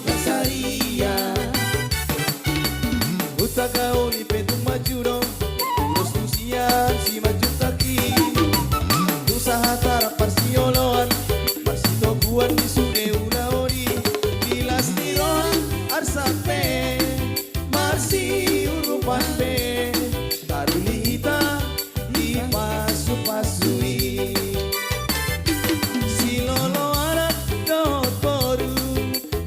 pasaria Utaka oli petung majuro Terus tusian si maju taki Usaha tarap parsioloan Parsitoguan di sungai ulaori Dilas tiroan arsape Marsi urupan pe Taruli ita di pasu-pasui Si lolo anak dot boru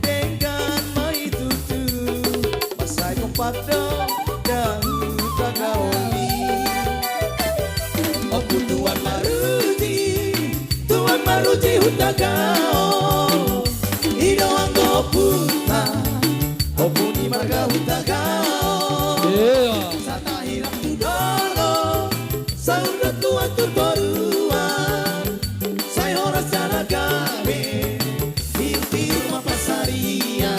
Dengan mai tutu Pasai kompakdo dahu tagaoli Oku tuan maruti hutagao Ido anggo puta Oku ni marga hutagao Sata hilang tudoro Sauda tuan tutoruan Saya horas jana gabe Di rumah pasaria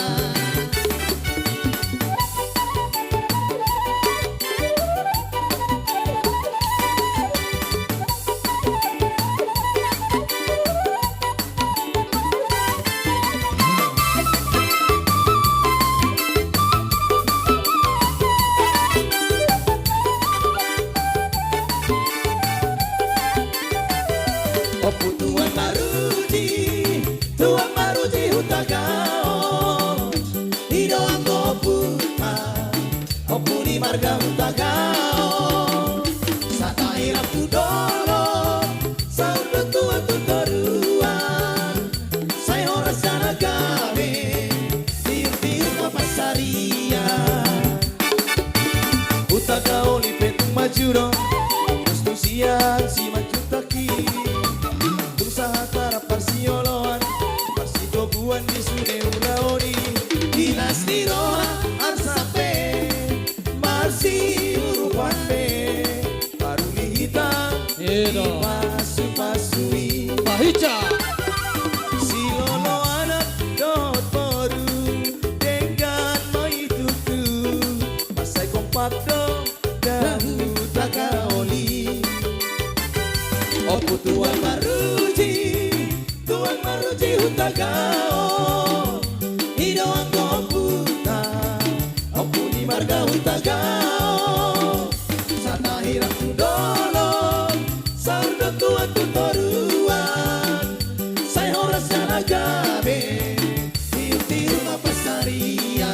Opu Tuan Maruti hutagao Ido anggo puta Opu ni marga hutagao Sata hilang tudoro Sauda tuan tutoruan Saya horas jana gabe Di rumah pasaria Hutagao li petung majuro Terus tusian si maju taki Usaha tarap parsioloan Parsitoguan di sungai ulaori Dinas tiroa arsape Marsi urupan pe Paruli hitam di pasu-pasui Pahica Si lolo anak dot boru Dengan mai tutu Pasai kompakdo dahu tagaoli Opu Tuan Maruti hutagao Ido anggo puta Opu ni marga hutagao Sata hilang tudolo Sauda tuan tutoruan Saya horas jana gabe Di rumah pasaria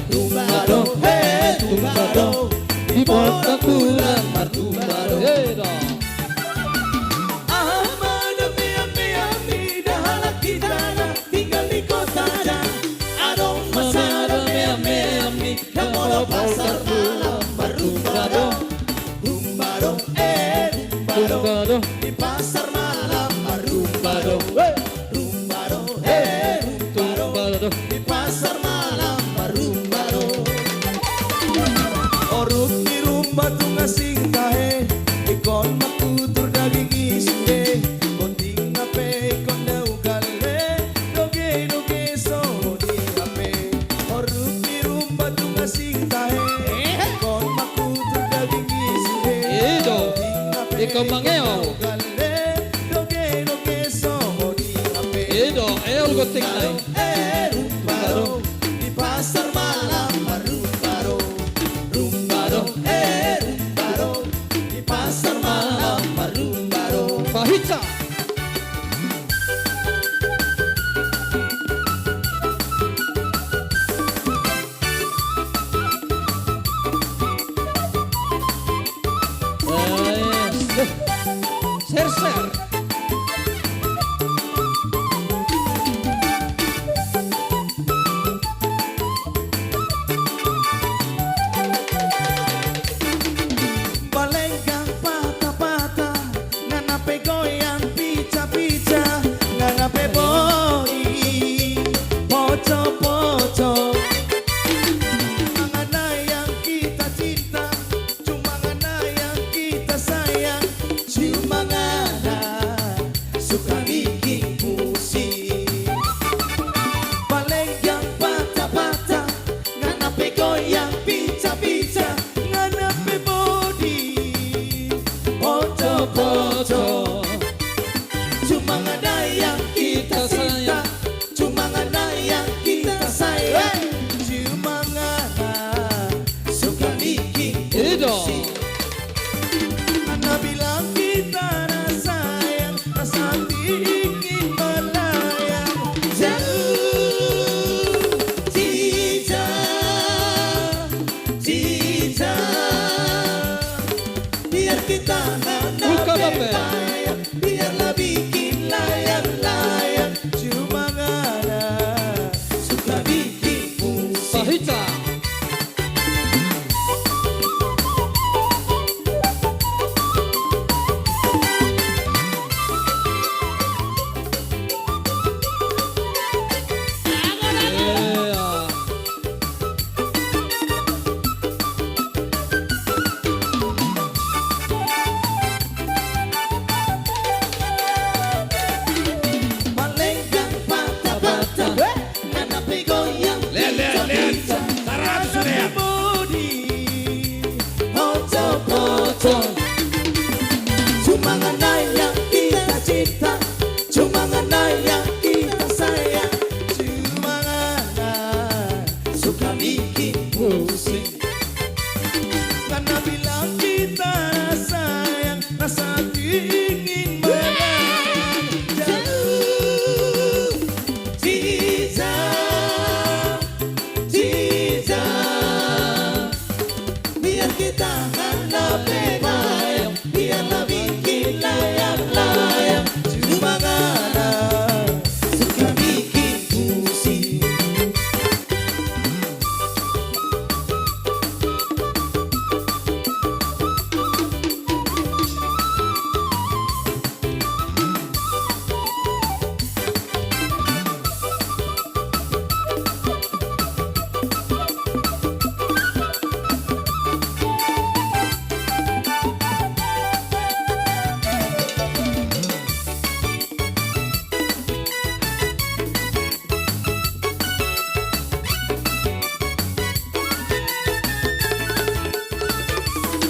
Tumbado, hey, tumbado, di porta pulang martumbado. Ami, dahalak kita tinggal di kota dan adong masada ami, namolo pasar malam martumbado, tumbado, tumbado, di pasar malam martumbado, tumbado, tumbado, di pasar malam. Oruk di rumah tu ngasing tahe Ikon makutur daging isude Konting nape ikon daw kale Doge so di hape Oruk di rumah tu ngasing tahe Ikon makutur daging isude Konting nape ikon daw kale Doge so di hape El goting na Rumbaro di pasar malam Rumbaro di pasar malam Rumbaro Pahica Ser pusing. Karena bilang kita sayang, rasa ingin melayang jauh. Ciza, Ciza, biar kita hadapi bayang, biarlah bikin layang-layang. Cuma karena suka bikin pusing.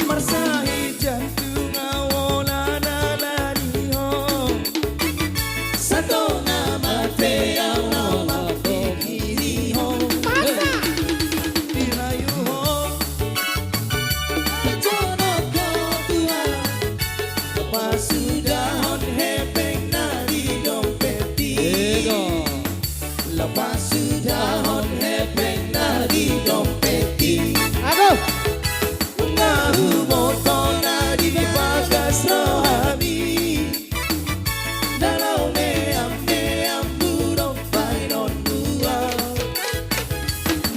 Marsahi jantung awola nalaniho Sato nama te ang nama pikiriho Dirayuho Jono ko tua Pasudahon hepeng na di dompeti Lepas sudahon hepeng na di dompeti Aduh. Ngahu motor na di bagas rohani Dalau meam burung painon dua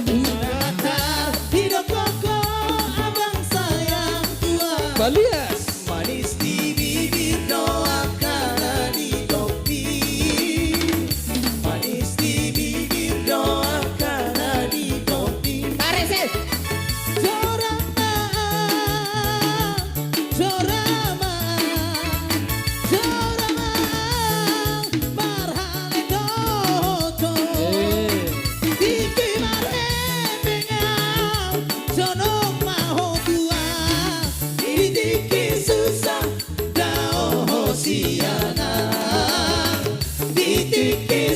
Udah hidup koko abang sayang tua Balias. Manis di bibir doakan di topi Manis di bibir doakan di topi Tarik sih.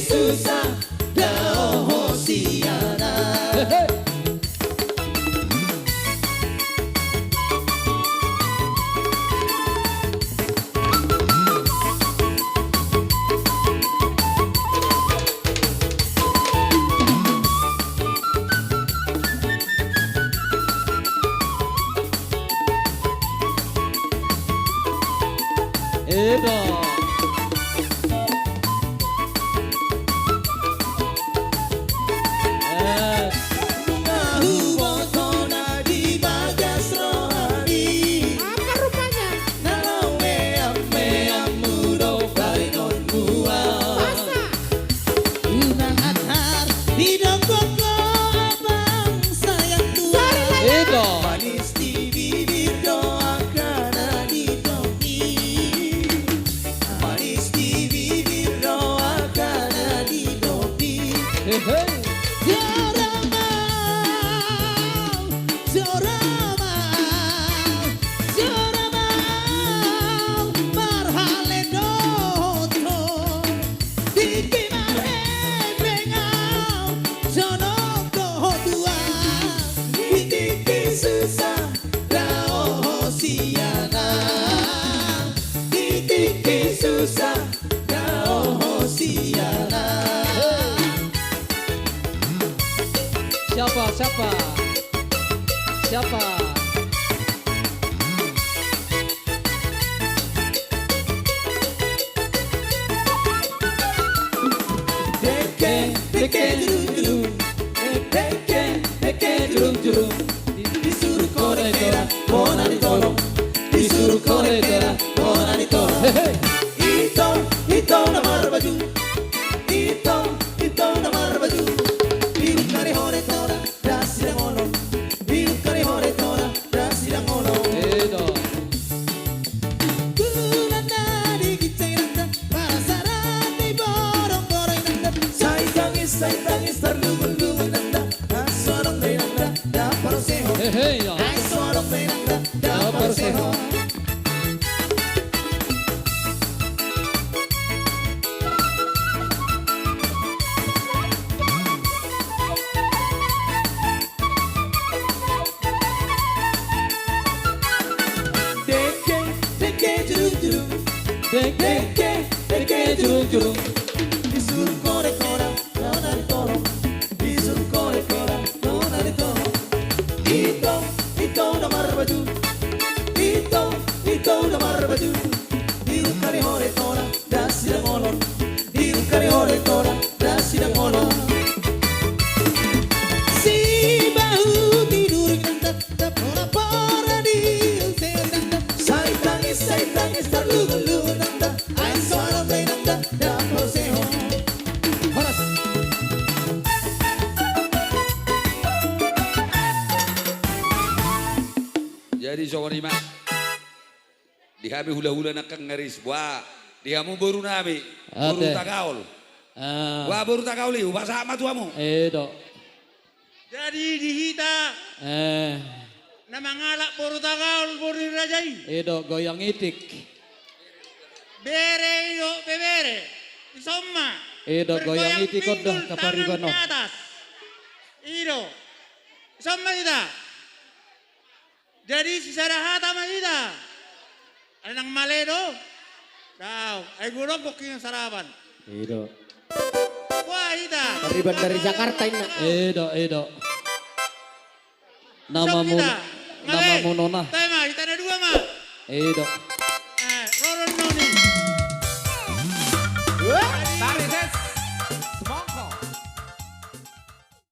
Susah dah hosiana Edo. Yes. Ngahu botona di bagas rohani Apa rupanya? Nalau meam muro painon bua Masa? Unang atar hidup koko abang sayang tua Edo. Manis di bibir doakan di topi Manis di bibir doakan di topi Hey, hey. Susah kau hosiana Siapa? Siapa? Siapa? Deke, deke, jurung, deke, deke, jurung, disuruh korekera, mona ditolong, disuruh korekera, mona ditolong. Hey, hey. Ito na marbaju, ito na marbaju, biru kari hore tora, dasi lang olong, biru kari hore tora, dasi lang olong. Edo. Kulanda di kicayanda, pasaran di borong-borong nanda, say tangis terlubun-lubun nanda, asorong de nanda, da paroseho, Hey, hey. No. asorong de nanda, da Da paroseho. paroseho. Deke curung-curung. Disuruh korek-korek, nona ditolong. Disuruh korek-korek, nona ditolong. Ito damar baju. Ito damar baju. Diukari hore tora, dasi dan molon. Diukari hore tora, dasi dan molon. Si bahu tidur ganda, pora-pora di usir ganda. Sai tangis terlulu-lulu nanda. Ay suara play nanda, dapur seho. Horas. Jadi sokonima di kami hula-hula nak ngaris wah dia mau baru nami baru Ade. tagaul Ah, wah baru tagaul liu bahasa apa tuamu edo. Jadi dihita nama ngalak boru tagaul boru rajai. Edo goyang itik. Bere yo bebere. Insomma. Edo goyang itik kod dah pinggul, kaparibano. tangan ke atas. Ido. Insomma kita. Jadi sisara hata mah kita. Ada nang maledo. Kau, ay gurong koking sarapan. Edo. Wah kita. Pariban dari Jakarta ini. Edo. Nama Sok mu kita. nama mu nona. Tema, kita ada dua mah. Edo.